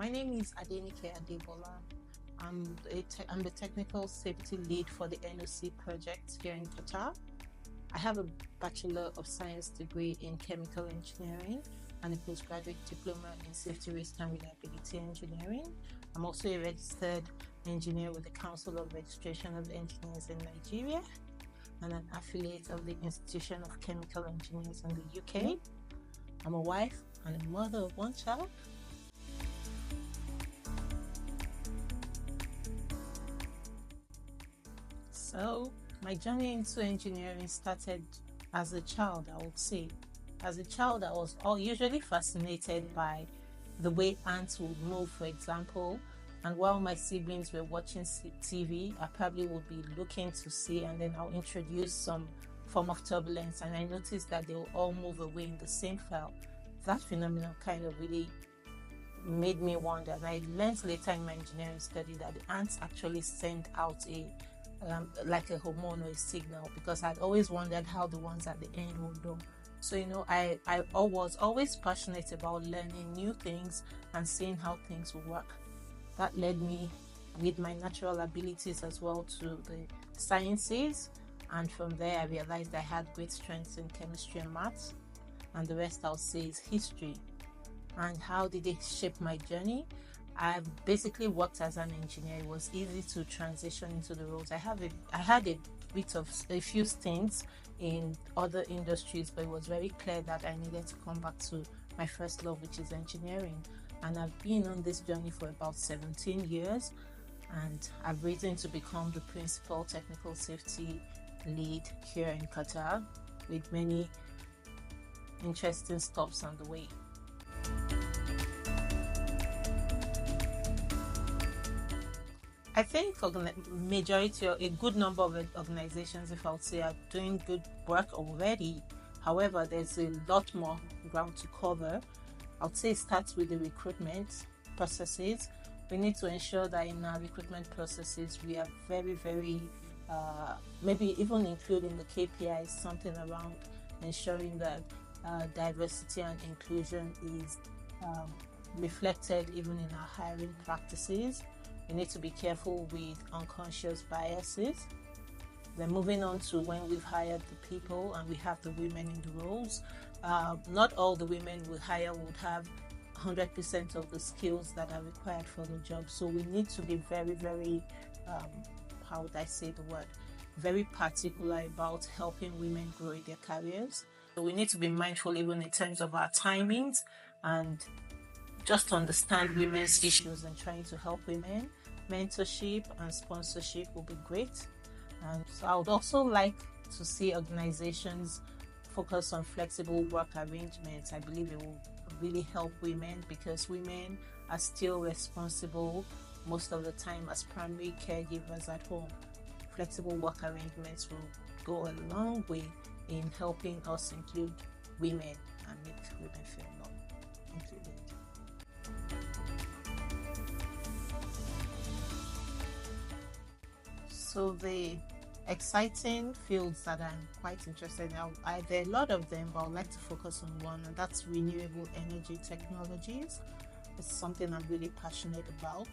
My name is Adenike Adebola. I'm the technical safety lead for the NOC project here in Qatar. I have a Bachelor of Science degree in Chemical Engineering and a postgraduate diploma in Safety Risk and Reliability Engineering. I'm also a registered engineer with the Council of Registration of Engineers in Nigeria and an affiliate of the Institution of Chemical Engineers in the UK. I'm a wife and a mother of one child. So my journey into engineering started as a child, I would say. As a child, I was usually fascinated by the way ants would move, for example. And while my siblings were watching TV, I probably would be looking to see, and then I'll introduce some form of turbulence, and I noticed that they will all move away in the same file. That phenomenon kind of really made me wonder. And I learned later in my engineering study that the ants actually send out like a hormone or a signal, because I'd always wondered how the ones at the end would know. So, I was always passionate about learning new things and seeing how things will work. That led me, with my natural abilities as well, to the sciences. And from there, I realized I had great strengths in chemistry and maths. And the rest I'll say is history. And how did it shape my journey? I've basically worked as an engineer. It was easy to transition into the roles. I had a few stints in other industries, but it was very clear that I needed to come back to my first love, which is engineering. And I've been on this journey for about 17 years, and I've risen to become the principal technical safety lead here in Qatar, with many interesting stops on the way. I think for the majority, or a good number of organizations, if I would say, are doing good work already. However, there's a lot more ground to cover. I would say it starts with the recruitment processes. We need to ensure that in our recruitment processes, we are very, very, maybe even including the KPIs, something around ensuring that diversity and inclusion is reflected even in our hiring practices. We need to be careful with unconscious biases. Then moving on to when we've hired the people and we have the women in the roles. Not all the women we hire would have 100% of the skills that are required for the job. So we need to be very, very, how would I say the word? Very particular about helping women grow in their careers. So we need to be mindful even in terms of our timings and just understand women's issues and trying to help women. Mentorship and sponsorship will be great. And so I would also like to see organizations focus on flexible work arrangements. I believe it will really help women, because women are still responsible most of the time as primary caregivers at home. Flexible work arrangements will go a long way in helping us include women and make women feel more included. So the exciting fields that I'm quite interested in, there are a lot of them, but I'd like to focus on one, and that's renewable energy technologies. It's something I'm really passionate about.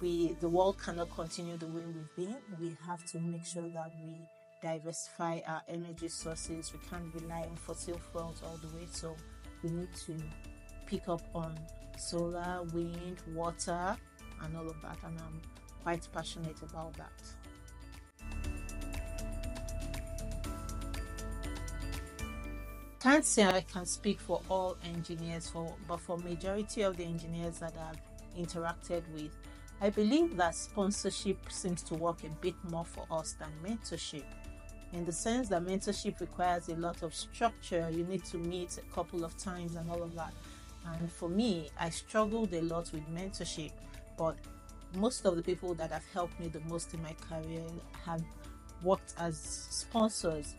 The world cannot continue the way we've been. We have to make sure that we diversify our energy sources. We can't rely on fossil fuels all the way, so we need to pick up on solar, wind, water, and all of that, and I'm quite passionate about that. Can't say I can speak for all engineers, but for majority of the engineers that I've interacted with, I believe that sponsorship seems to work a bit more for us than mentorship, in the sense that mentorship requires a lot of structure. You need to meet a couple of times and all of that. And for me, I struggled a lot with mentorship, but most of the people that have helped me the most in my career have worked as sponsors.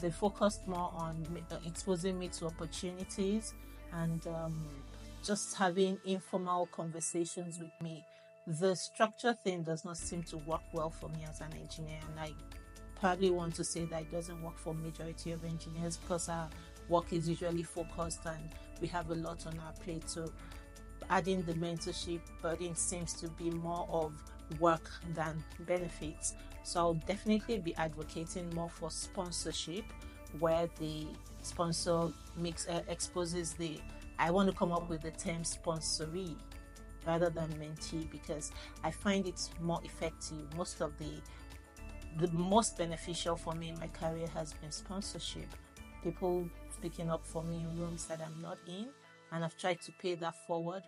They focused more on exposing me to opportunities and just having informal conversations with me. The structure thing does not seem to work well for me as an engineer, and I probably want to say that it doesn't work for majority of engineers, because our work is usually focused and we have a lot on our plate. So adding the mentorship burden seems to be more of work than benefits. So I'll definitely be advocating more for sponsorship, where the sponsor exposes the, I want to come up with the term sponsoree rather than mentee, because I find it more effective. The most beneficial for me in my career has been sponsorship. People speaking up for me in rooms that I'm not in, and I've tried to pay that forward